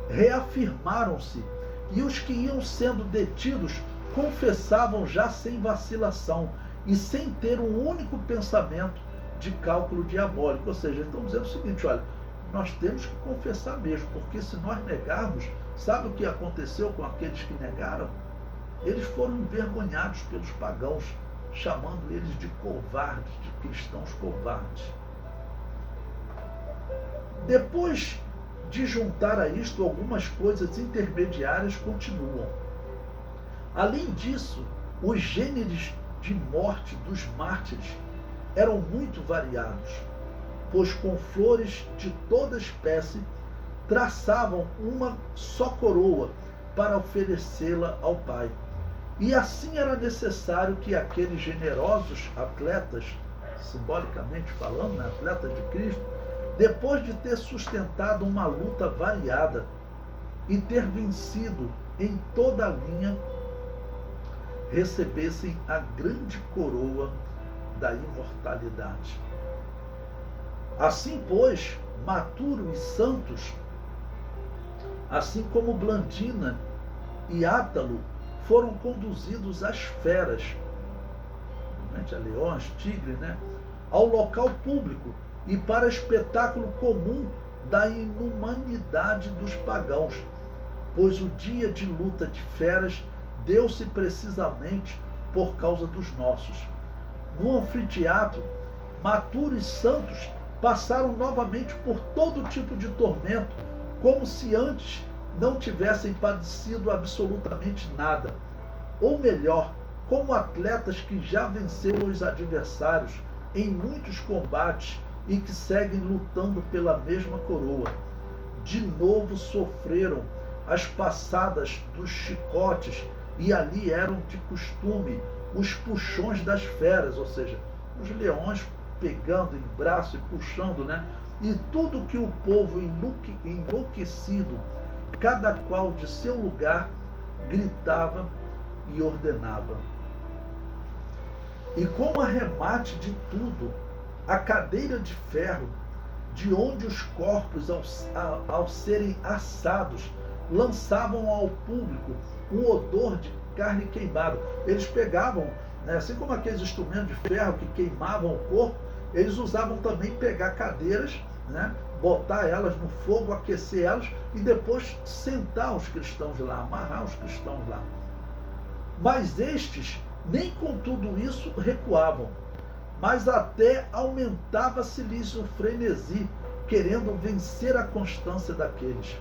S1: reafirmaram-se, e os que iam sendo detidos confessavam já sem vacilação e sem ter um único pensamento de cálculo diabólico. Ou seja, estão dizendo o seguinte: olha, nós temos que confessar mesmo, porque se nós negarmos, sabe o que aconteceu com aqueles que negaram? Eles foram envergonhados pelos pagãos, chamando eles de covardes, de cristãos covardes. Depois de juntar a isto, algumas coisas intermediárias continuam. Além disso, os gêneros de morte dos mártires eram muito variados, pois com flores de toda espécie traçavam uma só coroa para oferecê-la ao Pai. E assim era necessário que aqueles generosos atletas, simbolicamente falando, né, atletas de Cristo, depois de ter sustentado uma luta variada e ter vencido em toda a linha, recebessem a grande coroa da imortalidade. Assim, pois, Maturo e Santos, assim como Blandina e Átalo, foram conduzidos às feras, a leões, tigre, né, ao local público e para espetáculo comum da inumanidade dos pagãos, pois o dia de luta de feras deu-se precisamente por causa dos nossos. No anfiteatro, Maturo e Santos passaram novamente por todo tipo de tormento, como se antes não tivessem padecido absolutamente nada. Ou melhor, como atletas que já venceram os adversários em muitos combates e que seguem lutando pela mesma coroa. De novo sofreram as passadas dos chicotes, e ali eram de costume os puxões das feras, ou seja, os leões pegando em braço e puxando, né? E tudo que o povo enlouquecido, cada qual de seu lugar, gritava e ordenava. E como arremate de tudo, a cadeira de ferro, de onde os corpos, ao serem assados, lançavam ao público um odor de carne queimada. Eles pegavam, né, assim como aqueles instrumentos de ferro que queimavam o corpo, eles usavam também pegar cadeiras, né, botar elas no fogo, aquecer elas e depois sentar os cristãos lá, amarrar os cristãos lá. Mas estes, nem com tudo isso, recuavam, mas até aumentava-se-lhes o frenesi, querendo vencer a constância daqueles.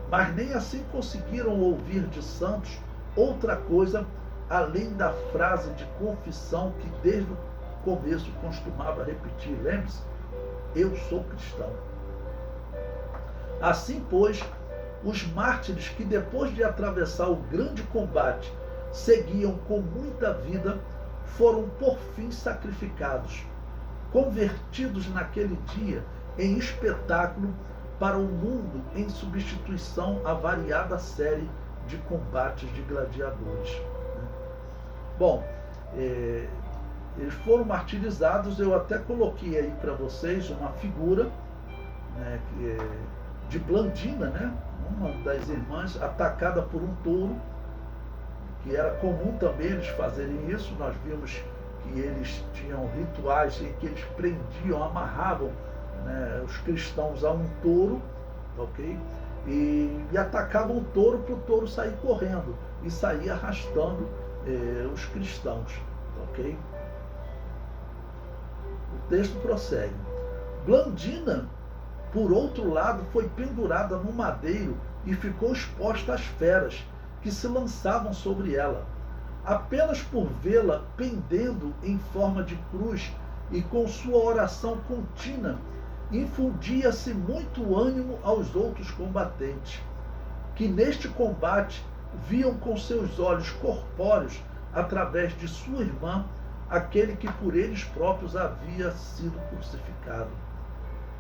S1: Mas nem assim conseguiram ouvir de Santos outra coisa além da frase de confissão que desde o começo costumava repetir. Lembre-se, eu sou cristão. Assim, pois, os mártires que depois de atravessar o grande combate seguiam com muita vida, foram por fim sacrificados, convertidos naquele dia em espetáculo para o mundo em substituição à variada série de combates de gladiadores. Bom, eles foram martirizados. Eu até coloquei aí para vocês uma figura, né, de Blandina, né, uma das irmãs, atacada por um touro, que era comum também eles fazerem isso. Nós vimos que eles tinham rituais em que eles prendiam, amarravam, né, os cristãos a um touro, ok? E atacavam o touro para o touro sair correndo e sair arrastando os cristãos, ok? O texto prossegue. Blandina, por outro lado, foi pendurada no madeiro e ficou exposta às feras que se lançavam sobre ela. Apenas por vê-la pendendo em forma de cruz e com sua oração contínua, infundia-se muito ânimo aos outros combatentes, que neste combate viam com seus olhos corpóreos, através de sua irmã, aquele que por eles próprios havia sido crucificado.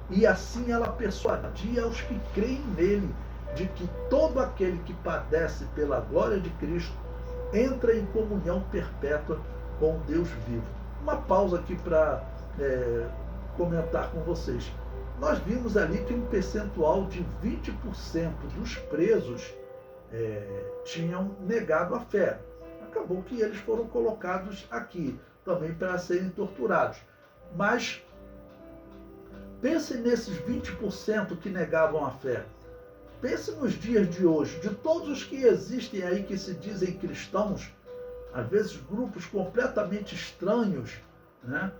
S1: E assim ela persuadia aos que creem nele, de que todo aquele que padece pela glória de Cristo entra em comunhão perpétua com Deus vivo. Uma pausa aqui para comentar com vocês. Nós vimos ali que um percentual de 20% dos presos tinham negado a fé. Acabou que eles foram colocados aqui também para serem torturados. Mas pense nesses 20% que negavam a fé. Pense nos dias de hoje, de todos os que existem aí que se dizem cristãos, às vezes grupos completamente estranhos, né?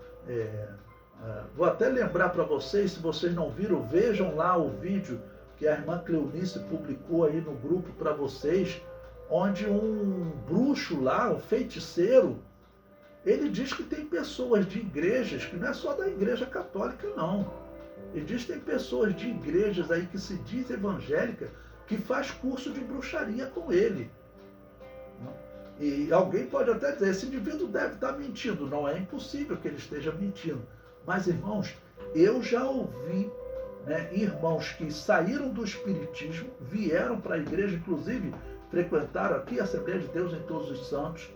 S1: Vou até lembrar para vocês, se vocês não viram, vejam lá o vídeo que a irmã Cleonice publicou aí no grupo para vocês, onde um bruxo lá, um feiticeiro, ele diz que tem pessoas de igrejas, que não é só da igreja católica não. Existem pessoas de igrejas aí que se diz evangélica, que faz curso de bruxaria com ele. E alguém pode até dizer, esse indivíduo deve estar mentindo. Não é impossível que ele esteja mentindo. Mas, irmãos, eu já ouvi, né, irmãos que saíram do espiritismo, vieram para a igreja, inclusive frequentaram aqui a Assembleia de Deus em Todos os Santos,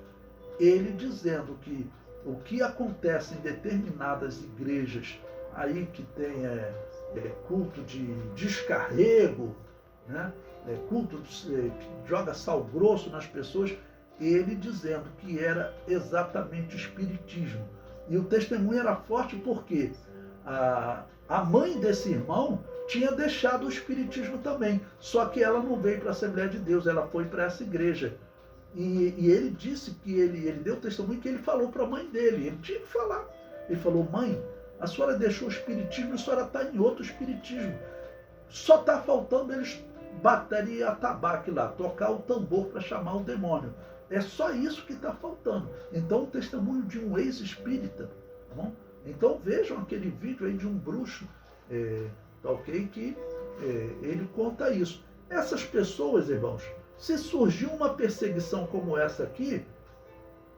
S1: ele dizendo que o que acontece em determinadas igrejas aí que tem culto de descarrego, né? Culto que joga sal grosso nas pessoas, ele dizendo que era exatamente espiritismo. E o testemunho era forte porque a mãe desse irmão tinha deixado o espiritismo também, só que ela não veio para a Assembleia de Deus, ela foi para essa igreja. E ele disse que ele deu testemunho que ele falou para a mãe dele, ele tinha que falar. Ele falou, mãe, a senhora deixou o espiritismo, a senhora está em outro espiritismo. Só está faltando eles baterem atabaque lá, tocar o tambor para chamar o demônio. É só isso que está faltando. Então, o testemunho de um ex-espírita. Tá bom? Então, vejam aquele vídeo aí de um bruxo, ok? Que ele conta isso. Essas pessoas, irmãos, se surgir uma perseguição como essa aqui,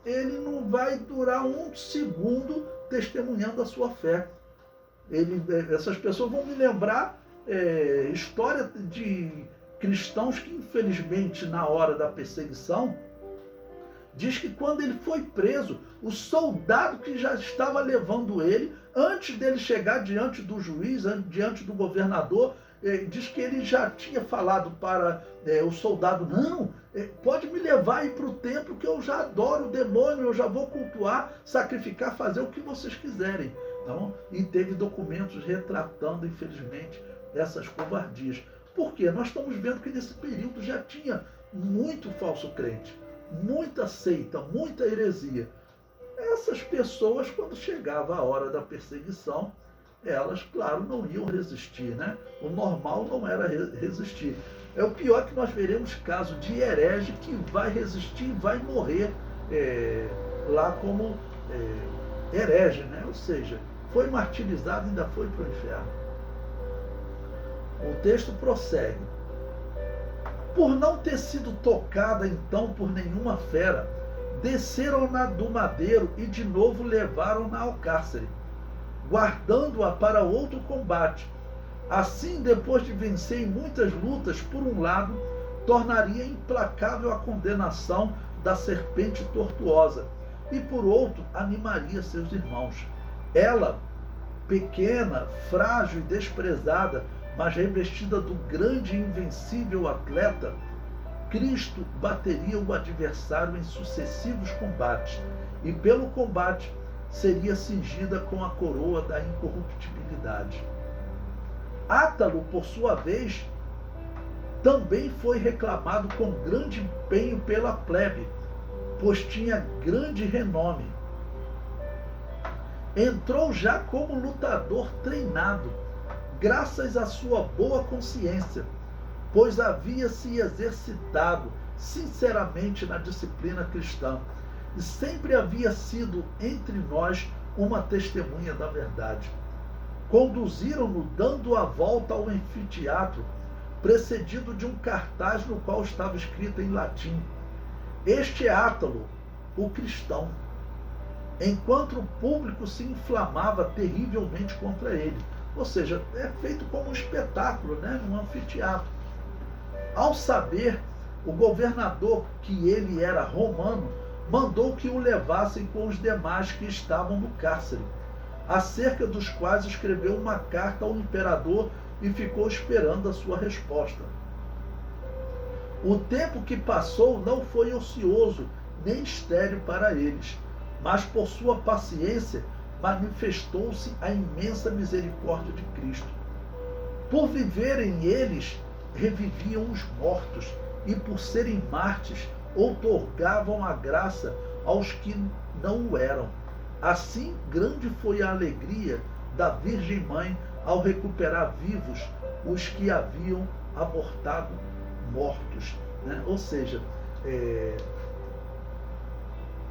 S1: ele não vai durar um segundo testemunhando a sua fé. Essas pessoas vão me lembrar história de cristãos que, infelizmente, na hora da perseguição, diz que quando ele foi preso, o soldado que já estava levando ele, antes dele chegar diante do juiz, diante do governador, diz que ele já tinha falado para o soldado, não, pode me levar aí para o templo que eu já adoro o demônio, eu já vou cultuar, sacrificar, fazer o que vocês quiserem. Não? E teve documentos retratando, infelizmente, essas covardias. Por quê? Nós estamos vendo que nesse período já tinha muito falso crente, muita seita, muita heresia. Essas pessoas, quando chegava a hora da perseguição, elas, claro, não iam resistir, né? O normal não era resistir. É o pior que nós veremos caso de herege que vai resistir e vai morrer lá como herege, né? Ou seja, foi martirizado e ainda foi para o inferno. O texto prossegue. Por não ter sido tocada então por nenhuma fera, desceram-na do madeiro e de novo levaram-na ao cárcere, guardando-a para outro combate. Assim, depois de vencer em muitas lutas, por um lado, tornaria implacável a condenação da serpente tortuosa, e por outro, animaria seus irmãos. Ela, pequena, frágil e desprezada, mas revestida do grande e invencível atleta, Cristo bateria o adversário em sucessivos combates, e pelo combate seria cingida com a coroa da incorruptibilidade. Átalo, por sua vez, também foi reclamado com grande empenho pela plebe, pois tinha grande renome. Entrou já como lutador treinado, graças à sua boa consciência, pois havia se exercitado sinceramente na disciplina cristã e sempre havia sido entre nós uma testemunha da verdade. Conduziram-no dando a volta ao anfiteatro, precedido de um cartaz no qual estava escrito em latim: "Este é Átalo, o cristão", enquanto o público se inflamava terrivelmente contra ele. Ou seja, é feito como um espetáculo, né, num anfiteatro. Ao saber, o governador que ele era romano mandou que o levassem com os demais que estavam no cárcere, acerca dos quais escreveu uma carta ao imperador e ficou esperando a sua resposta. O tempo que passou não foi ocioso nem estéril para eles, mas por sua paciência manifestou-se a imensa misericórdia de Cristo. Por viverem eles, reviviam os mortos, e por serem mártires, outorgavam a graça aos que não o eram. Assim, grande foi a alegria da Virgem Mãe ao recuperar vivos os que haviam abortado mortos, né? Ou seja,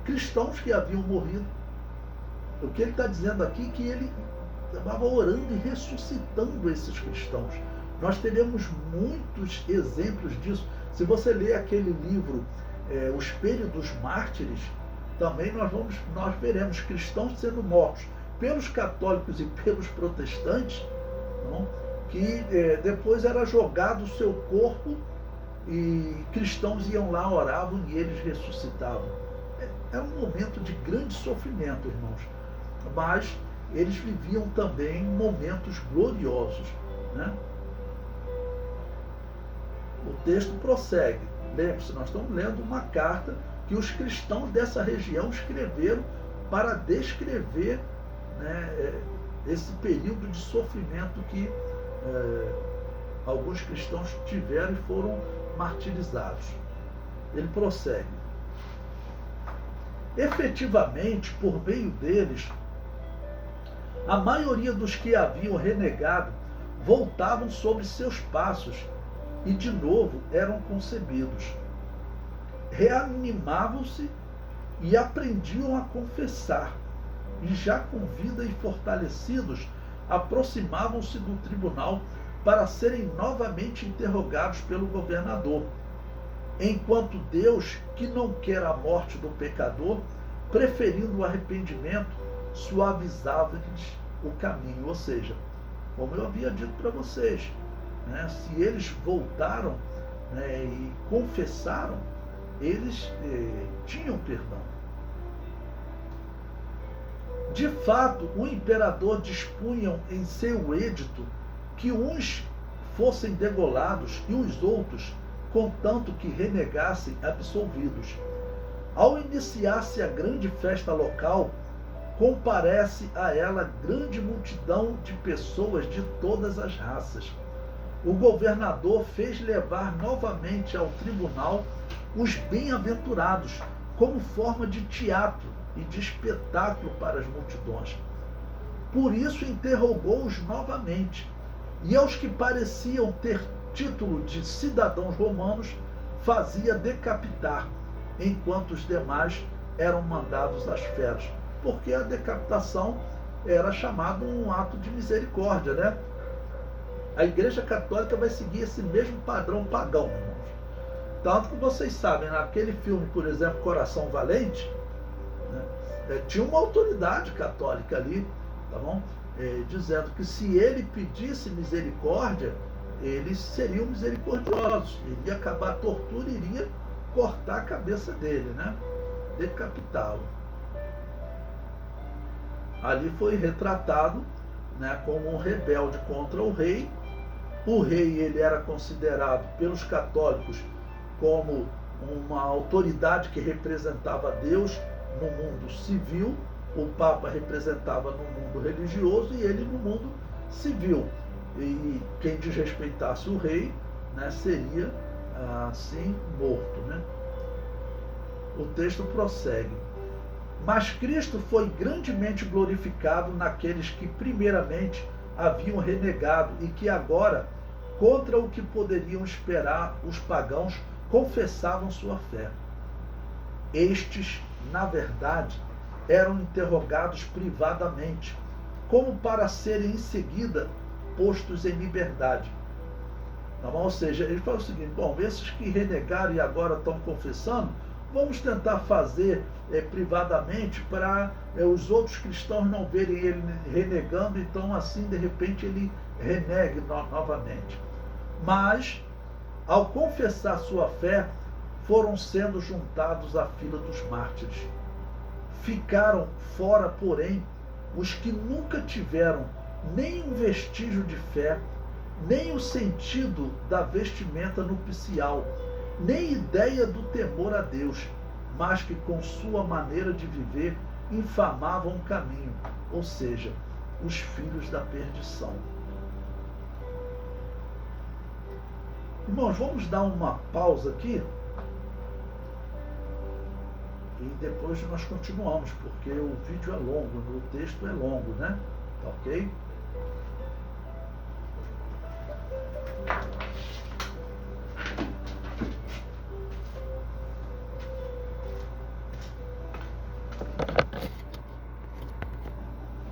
S1: cristãos que haviam morrido. O que ele está dizendo aqui é que ele estava orando e ressuscitando esses cristãos. Nós teremos muitos exemplos disso. Se você ler aquele livro, O Espelho dos Mártires, também nós veremos cristãos sendo mortos pelos católicos e pelos protestantes, não? Que depois era jogado o seu corpo e cristãos iam lá, oravam e eles ressuscitavam. É um momento de grande sofrimento, irmãos, mas eles viviam também momentos gloriosos, né? O texto prossegue. Lembre-se, nós estamos lendo uma carta que os cristãos dessa região escreveram para descrever, né, esse período de sofrimento que alguns cristãos tiveram e foram martirizados. Ele prossegue. Efetivamente, por meio deles, a maioria dos que haviam renegado voltavam sobre seus passos e de novo eram concebidos. Reanimavam-se e aprendiam a confessar, e já com vida e fortalecidos, aproximavam-se do tribunal para serem novamente interrogados pelo governador, enquanto Deus, que não quer a morte do pecador, preferindo o arrependimento, suavizava-lhes o caminho. Ou seja, como eu havia dito para vocês, né, se eles voltaram, né, e confessaram, eles tinham perdão. De fato, o imperador dispunha em seu edito que uns fossem degolados e os outros, contanto que renegassem, absolvidos. Ao iniciar-se a grande festa local, comparece a ela grande multidão de pessoas de todas as raças. O governador fez levar novamente ao tribunal os bem-aventurados, como forma de teatro e de espetáculo para as multidões. Por isso interrogou-os novamente, e aos que pareciam ter título de cidadãos romanos, fazia decapitar, enquanto os demais eram mandados às feras, porque a decapitação era chamado um ato de misericórdia, né? A Igreja Católica vai seguir esse mesmo padrão pagão, irmãos. Tanto que vocês sabem, naquele filme, por exemplo, Coração Valente, né, tinha uma autoridade católica ali, tá bom? Dizendo que se ele pedisse misericórdia, eles seriam misericordiosos. Ele ia acabar a tortura e iria cortar a cabeça dele, né? Decapitá-lo. Ali foi retratado, né, como um rebelde contra o rei. O rei, ele era considerado pelos católicos como uma autoridade que representava Deus no mundo civil. O Papa representava no mundo religioso e ele no mundo civil. E quem desrespeitasse o rei, né, seria assim morto, né? O texto prossegue. Mas Cristo foi grandemente glorificado naqueles que primeiramente haviam renegado e que agora, contra o que poderiam esperar os pagãos, confessavam sua fé. Estes, na verdade, eram interrogados privadamente, como para serem em seguida postos em liberdade. Ou seja, ele fala o seguinte: bom, esses que renegaram e agora estão confessando, vamos tentar fazer privadamente para os outros cristãos não verem ele renegando, então assim de repente ele renegue novamente. Mas, ao confessar sua fé, foram sendo juntados à fila dos mártires. Ficaram fora, porém, os que nunca tiveram nem um vestígio de fé, nem o sentido da vestimenta nupcial, nem ideia do temor a Deus, mas que com sua maneira de viver infamavam o caminho, ou seja, os filhos da perdição. Irmãos, vamos dar uma pausa aqui e depois nós continuamos, porque o vídeo é longo, o texto é longo, né? Tá ok?